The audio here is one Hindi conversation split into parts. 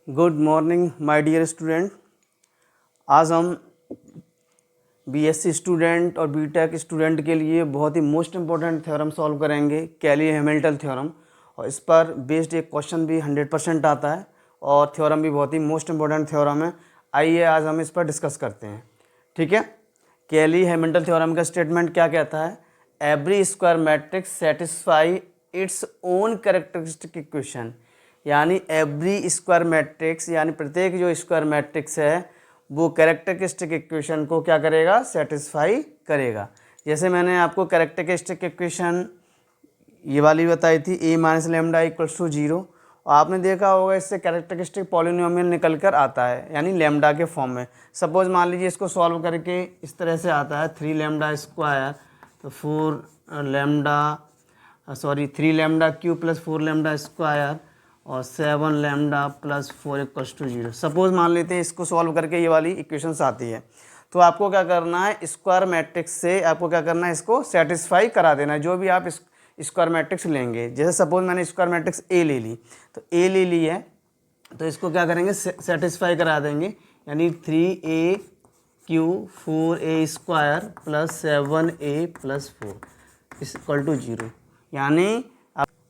Good morning my dear student. आज हम बीएससी स्टूडेंट और बीटेक स्टूडेंट के लिए बहुत ही मोस्ट इम्पोर्टेंट थ्योरम सॉल्व करेंगे, कैली हैमिल्टन थ्योरम। और इस पर बेस्ड एक क्वेश्चन भी 100% आता है और थ्योरम भी बहुत ही मोस्ट इम्पोर्टेंट थ्योरम है। आइए आज हम इस पर डिस्कस करते हैं। ठीक है, कैली हैमिल्टन थ्योरम का स्टेटमेंट क्या कहता है? Every square matrix satisfy its own characteristic equation. यानी एवरी स्क्वायर मैट्रिक्स यानी प्रत्येक जो स्क्वायर मैट्रिक्स है वो कैरेक्टरिस्टिक इक्वेशन को क्या करेगा? सेटिस्फाई करेगा। जैसे मैंने आपको कैरेक्टरिस्टिक इक्वेशन ये वाली बताई थी, a minus lambda equals to 0, और आपने देखा होगा इससे कैरेक्टरिस्टिक पॉलिनोमियल निकल कर आता है यानी लेमडा के फॉर्म में। सपोज मान लीजिए इसको सॉल्व करके इस तरह से आता है 3 लेमडा स्क्वायर, तो 3 lambda cube plus 4 lambda square और 7 lambda plus 4 equals to 0। Suppose मान लेते हैं इसको सॉल्व करके ये वाली इक्वेशंस आती है, तो आपको क्या करना है? स्क्वायर मैट्रिक्स से आपको क्या करना है? इसको सेटिस्फाई करा देना है। जो भी आप स्क्वायर मैट्रिक्स लेंगे, जैसे सपोज मैंने स्क्वायर मैट्रिक्स ए ले ली, तो ए ले ली है तो इसको क्या करेंगे? सेटिस्फाई करा देंगे। यानी 3a cube 4a square plus 7a plus 4 equal to 0। यानी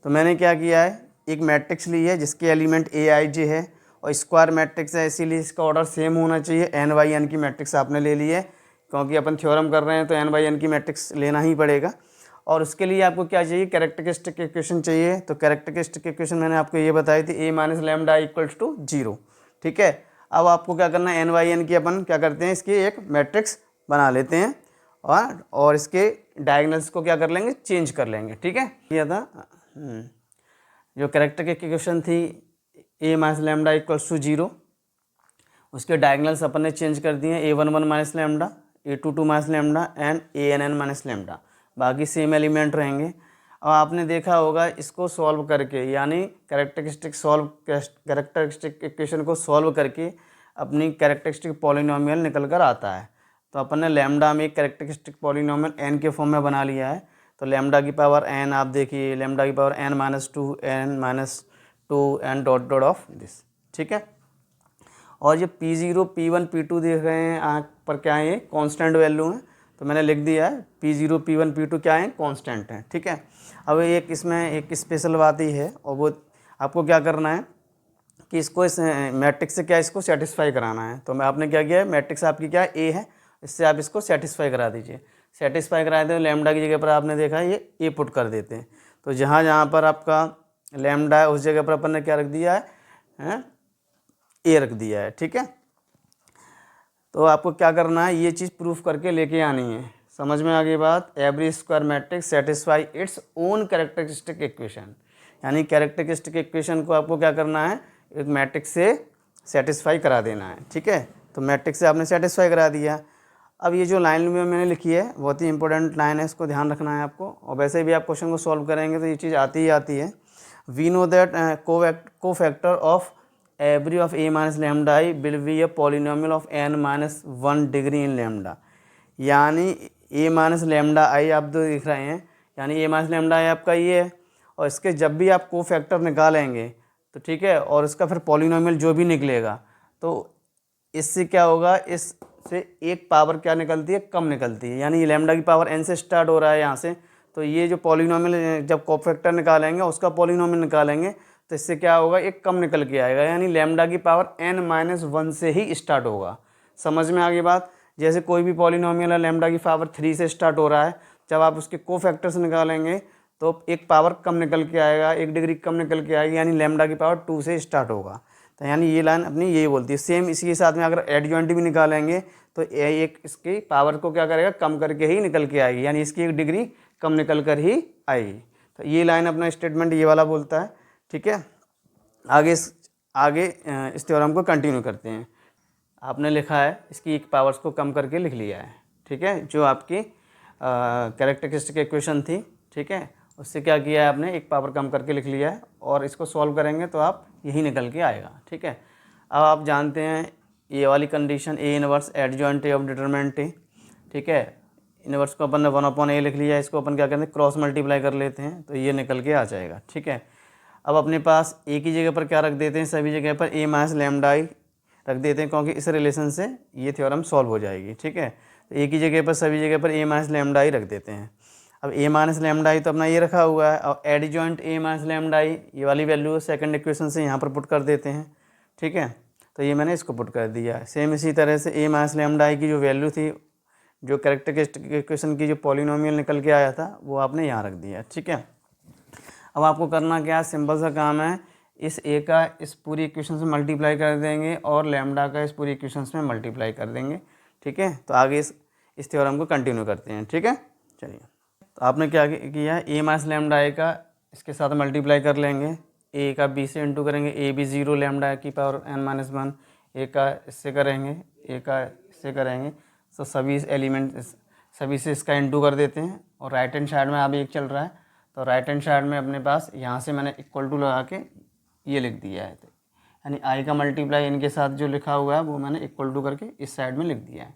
तो मैंने क्या किया है, एक मैट्रिक्स ली है जिसके एलिमेंट ए आई जे है और स्क्वायर मैट्रिक्स है, इसीलिए इसका ऑर्डर सेम होना चाहिए। एन बाई एन की मैट्रिक्स आपने ले ली है, क्योंकि अपन थ्योरम कर रहे हैं तो एन बाई एन की मैट्रिक्स लेना ही पड़ेगा। और उसके लिए आपको क्या चाहिए? कैरेक्टरिस्टिक इक्वेशन चाहिए। तो कैरेक्टरिस्टिक इक्वेशन मैंने आपको ये बताई थी, ए माइनस लेमडा इक्वल्स टू 0। ठीक है, अब आपको क्या करना है? एन बाई एन की अपन क्या करते हैं? इसकी एक मैट्रिक्स बना लेते हैं और इसके डायगोनल्स को क्या कर लेंगे? चेंज कर लेंगे। ठीक है, ये था जो कैरेक्टरिस्टिक इक्वेशन थी ए माइनस लेमडा इक्वल्स टू 0, उसके डायगोनल्स अपन ने चेंज कर दिए, a11 minus lambda, a22 minus lambda and an minus lambda. बाकी सेम एलिमेंट रहेंगे। अब आपने देखा होगा इसको सॉल्व करके, यानी कैरेक्टरिस्टिक इक्वेशन को सॉल्व करके अपनी कैरेक्टरिस्टिक पॉलिनोमियल निकल कर आता है। तो अपन ने लेमडा में एक कैरेक्टरिस्टिक पॉलिनोमियल n के फॉर्म में बना लिया है। तो लेमडा की पावर n, आप देखिए लेमडा की power n minus 2 and dot dot of this. ठीक है, और ये P0 P1 P2 देख रहे हैं आप पर क्या है? ये कांस्टेंट वैल्यू है, तो मैंने लिख दिया है P0 P1 P2 क्या है? कांस्टेंट है। ठीक है, अब एक इसमें एक स्पेशल बात ही है, और वो आपको क्या करना है कि इसको इस मैट्रिक्स से क्या इसको सेटिस्फाई कराना है। तो मैं आपने क्या किया है? मैट्रिक्स आपकी क्या है? ए है, इससे आप इसको सेटिस्फाई करा दीजिए। सेटिस्फाई करा देते हैं, लेमडा की जगह पर आपने देखा है ये ए पुट कर देते हैं। तो जहाँ जहाँ पर आपका लेमडा है उस जगह पर अपन ने क्या रख दिया है? ए रख दिया है। ठीक है, तो आपको क्या करना है? ये चीज़ प्रूफ करके लेके आनी है। समझ में आ गई बात? Every square matrix satisfy its own characteristic equation. यानी कैरेक्टरिस्टिक इक्वेशन को आपको क्या करना है? एक मैट्रिक्स से सेटिस्फाई करा देना है। ठीक है, तो मैट्रिक्स से आपने सेटिस्फाई करा दिया। अब ये जो लाइन में मैंने लिखी है बहुत ही इंपॉर्टेंट लाइन है, इसको ध्यान रखना है आपको। और वैसे भी आप क्वेश्चन को सॉल्व करेंगे तो ये चीज़ आती ही आती है। वी नो दैट को factor of every of a minus lambda I will be a polynomial of n minus 1 degree in lambda. यानी a माइनस लेमडा आई आप जो दिख रहे हैं, यानी a माइनस लेमडा आई आपका ये है, और इसके जब भी आप को फैक्टर निकालेंगे तो ठीक है, और इसका फिर पॉलिनोमियल जो भी निकलेगा तो इससे क्या होगा? इससे एक पावर क्या निकलती है? कम निकलती है। यानी ये लेमडा की पावर n से स्टार्ट हो रहा है यहाँ से, तो ये जो पॉलिनोमियल जब को फैक्टर निकालेंगे उसका पॉलिनोमियल निकालेंगे तो इससे क्या होगा? एक कम निकल के आएगा। यानी लेमडा की पावर n माइनस 1 से ही स्टार्ट होगा। समझ में आ गई बात? जैसे कोई भी पॉलिनोमियल है लेमडा की पावर 3 से स्टार्ट हो रहा है, जब आप उसके को फैक्टर्स निकालेंगे तो एक पावर कम निकल के आएगा, एक डिग्री कम निकल के आएगी, यानी लेमडा की पावर 2 से स्टार्ट होगा। तो यानी ये लाइन अपनी यही बोलती है। सेम इसी के साथ में अगर एडजॉइंट भी निकालेंगे तो एक इसकी पावर को क्या करेगा? कम करके ही निकल के आएगी, यानी इसकी एक डिग्री कम निकल कर ही आएगी। तो ये लाइन अपना स्टेटमेंट ये वाला बोलता है। ठीक है, आगे इस थ्योरम को कंटिन्यू करते हैं। आपने लिखा है इसकी एक पावर्स को कम करके लिख लिया है। ठीक है, जो आपकी कैरेक्टरिस्टिक इक्वेशन थी, ठीक है, उससे क्या किया है आपने? एक पावर कम करके लिख लिया है, और इसको सॉल्व करेंगे तो आप यही निकल के आएगा। ठीक है, अब आप जानते हैं ये वाली condition A inverse adjoint A of determinant A. ठीक है, इनवर्स को अपन ने 1/a लिख लिया है, इसको अपन क्या करते हैं? क्रॉस मल्टीप्लाई कर लेते हैं तो ये निकल के आ जाएगा। ठीक है, अब अपने पास ए की जगह पर क्या रख देते हैं, सभी जगह पर ए माइनस लैम्डा आई रख देते हैं, क्योंकि इस रिलेशन से ये थ्योरम सॉल्व हो जाएगी। ठीक है, तो ए की जगह पर सभी जगह पर ए माइनस लैम्डा आई रख देते हैं। अब ए माइनस लैम्डा आई तो अपना ये रखा हुआ है, और एडजॉइंट ए माइनस लैम्डा आई ये वाली वैल्यू सेकंड इक्वेशन से यहाँ पर पुट कर देते हैं। ठीक है, तो ये मैंने इसको पुट कर दिया। सेम इसी तरह से ए माइनस लैम्डा आई की जो वैल्यू थी, जो कैरेक्टरिस्टिक इक्वेशन की जो पॉलिनोमियल निकल के आया था, वो आपने यहाँ रख दिया। ठीक है, अब आपको करना क्या है, सिंपल सा काम है, इस ए का इस पूरी इक्वेशन से मल्टीप्लाई कर देंगे और लैम्डा का इस पूरी इक्वेशन में मल्टीप्लाई कर देंगे। ठीक है, तो आगे इस थ्योरम को कंटिन्यू करते हैं। ठीक है, चलिए, तो आपने क्या किया है, ए माइनस लैम्डा ए का इसके साथ मल्टीप्लाई कर लेंगे, ए का बी से इंटू करेंगे, ए बी 0 लैम्डा की पावर n माइनस 1, ए का इससे करेंगे, ए का इससे करेंगे, तो सभी एलिमेंट सभी से इसका इंटू कर देते हैं। और राइट हैंड साइड में अभी एक चल रहा है, तो राइट हैंड साइड में अपने पास यहाँ से मैंने इक्वल टू लगा के ये लिख दिया है, तो यानी आई का मल्टीप्लाई इनके साथ जो लिखा हुआ है वो मैंने इक्वल टू करके इस साइड में लिख दिया है।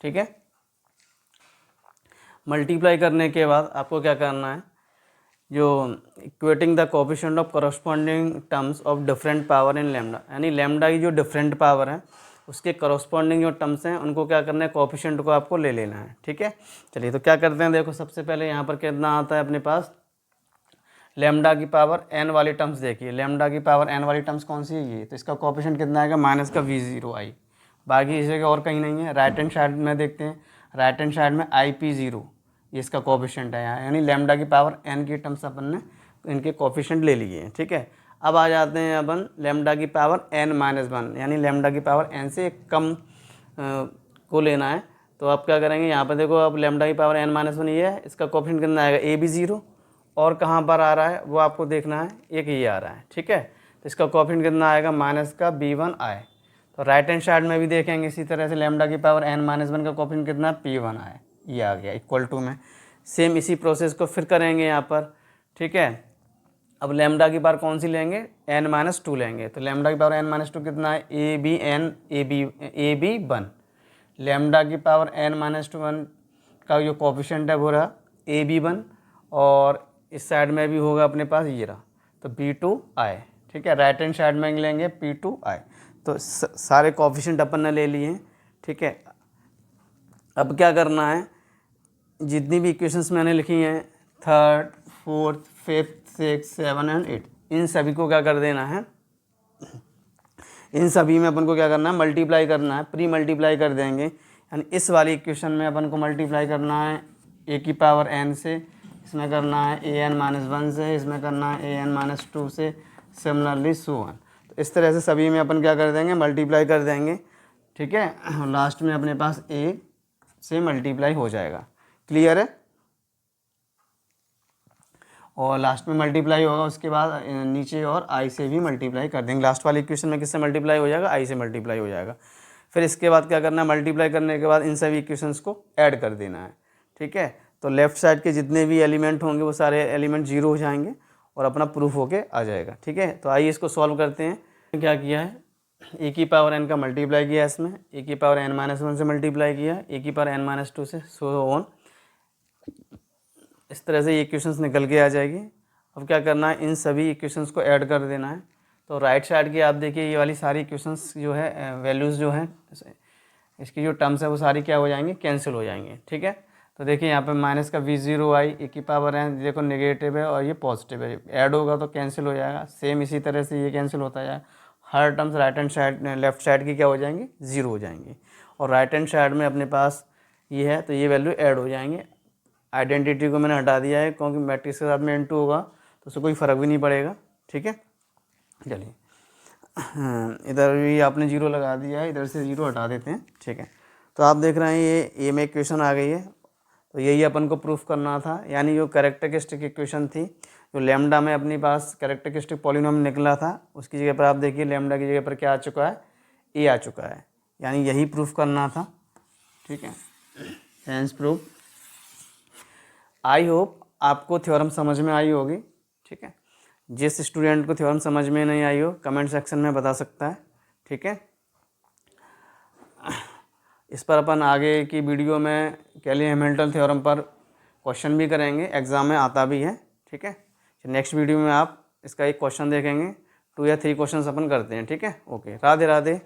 ठीक है, मल्टीप्लाई करने के बाद आपको क्या करना है, जो equating the coefficient of corresponding terms of different power in lambda, यानी लैम्डा की जो डिफरेंट पावर है उसके करस्पॉन्डिंग जो टर्म्स हैं उनको क्या करना है, कोएफिशिएंट को आपको ले लेना है। ठीक है, चलिए, तो क्या करते हैं, देखो सबसे पहले यहाँ पर कितना आता है अपने पास, लैम्डा की पावर n वाली टर्म्स देखिए, लैम्डा की पावर n वाली टर्म्स कौन सी है, ये, तो इसका कोएफिशिएंट कितना आएगा, माइनस का v0 आई, बाकी इस जगह और कहीं नहीं है। राइट हैंड साइड में देखते हैं, राइट हैंड साइड में IP0 ये इसका कोएफिशिएंट है यहाँ, यानी लैम्डा की पावर n की टर्म्स अपन ने इनके कोएफिशिएंट ले लिए हैं। ठीक है, अब आ जाते हैं अपन लैम्डा की पावर n-1, यानी लैम्डा की पावर n से कम को लेना है। तो आप क्या करेंगे, यहाँ पर देखो, अब लैम्डा की पावर n-1 ये है, इसका कोएफिशिएंट कितना आएगा, AB0, और कहाँ पर आ रहा है वो आपको देखना है, एक ये आ रहा है। ठीक है, तो इसका कोएफिशिएंट कितना आएगा, माइनस का B1 आए। तो राइट हैंड साइड में भी देखेंगे इसी तरह से, लैम्डा की पावर n-1 का कोएफिशिएंट कितना है, P1 आए, ये आ गया इक्वल टू में। सेम इसी प्रोसेस को फिर करेंगे यहाँ पर। ठीक है, अब लैम्डा की पावर कौन सी लेंगे, n-2 लेंगे, तो लैम्डा की पावर n-2 कितना है, AB1, लैम्डा की पावर n-1 का जो कोएफिशिएंट है वो रहा AB1, और इस साइड में भी होगा अपने पास ये रहा, तो B2 आए। ठीक है, राइट हैंड साइड में लेंगे P2 आए, तो सारे कोएफिशिएंट अपन ने ले लिए हैं। ठीक है, अब क्या करना है, जितनी भी इक्वेशंस मैंने लिखी हैं, 3rd, 4th, 5th, 6th, 7 and 8, इन सभी को क्या कर देना है, इन सभी में अपन को क्या करना है, मल्टीप्लाई करना है, प्री मल्टीप्लाई कर देंगे। यानी इस वाली इक्वेशन में अपन को मल्टीप्लाई करना है a की पावर n से, इसमें करना है an-1 से, इसमें करना है an-2 से, सिमिलरली सो ऑन। तो इस तरह से सभी में अपन क्या कर देंगे, मल्टीप्लाई कर देंगे। ठीक है, लास्ट में अपने पास a से मल्टीप्लाई हो जाएगा। क्लियर है, और लास्ट में मल्टीप्लाई होगा, उसके बाद नीचे और i से भी मल्टीप्लाई कर देंगे। लास्ट वाली इक्वेशन में किससे मल्टीप्लाई हो जाएगा, i से मल्टीप्लाई हो जाएगा। फिर इसके बाद क्या करना है, मल्टीप्लाई करने के बाद इन सभी इक्वेशंस को ऐड कर देना है। ठीक है, तो लेफ्ट साइड के जितने भी एलिमेंट होंगे वो सारे एलिमेंट 0 हो जाएंगे और अपना प्रूफ होके आ जाएगा। ठीक है, तो आइए इसको सॉल्व करते हैं। क्या किया है, a की पावर n का मल्टीप्लाई किया, इसमें a की पावर n-1 से मल्टीप्लाई किया, a की पावर n-2 से, सो ऑन। इस तरह से ये इक्वेशंस निकल के आ जाएगी। अब क्या करना है, इन सभी इक्वेशंस को ऐड कर देना है। तो राइट साइड की आप देखिए, ये वाली सारी इक्वेशंस जो है, वैल्यूज़ जो हैं, इसकी जो टर्म्स है वो सारी क्या हो जाएंगी, कैंसिल हो जाएंगे। ठीक है, तो देखिए यहाँ पे माइनस का v0 आई, a की पावर है, देखो नेगेटिव है और ये पॉजिटिव है, ऐड होगा तो कैंसिल हो जाएगा। सेम इसी तरह से ये कैंसिल होता जाएगा। हर terms right hand side, left side की क्या हो जाएंगी, 0 हो जाएंगी, और राइट हैंड साइड में अपने पास ये है तो ये वैल्यू ऐड हो जाएंगे। आइडेंटिटी को मैंने हटा दिया है, क्योंकि मैट्रिक्स के साथ में n2 होगा तो उससे कोई फ़र्क भी नहीं पड़ेगा। ठीक है, चलिए, इधर भी आपने 0 लगा दिया है, इधर से 0 हटा देते हैं। ठीक है, तो आप देख रहे हैं ये में इक्वेशन आ गई है, तो यही अपन को प्रूफ करना था। यानी जो कैरेक्टरिस्टिक इक्वेशन थी, जो लैम्डा में अपने पास कैरेक्टरिस्टिक पॉलिनोमियल निकला था, उसकी जगह पर आप देखिए लैम्डा की जगह पर क्या आ चुका है, a आ चुका है, यानी यही प्रूफ करना था। ठीक है, हेंस प्रूफ। आई होप आपको थ्योरम समझ में आई होगी। ठीक है, जिस स्टूडेंट को थ्योरम समझ में नहीं आई हो कमेंट सेक्शन में बता सकता है। ठीक है, इस पर अपन आगे की वीडियो में कैली हैमिल्टन थ्योरम पर क्वेश्चन भी करेंगे, एग्ज़ाम में आता भी है। ठीक है, नेक्स्ट वीडियो में आप इसका एक क्वेश्चन देखेंगे, 2 या 3 क्वेश्चन अपन करते हैं। ठीक है, ओके, राधे राधे।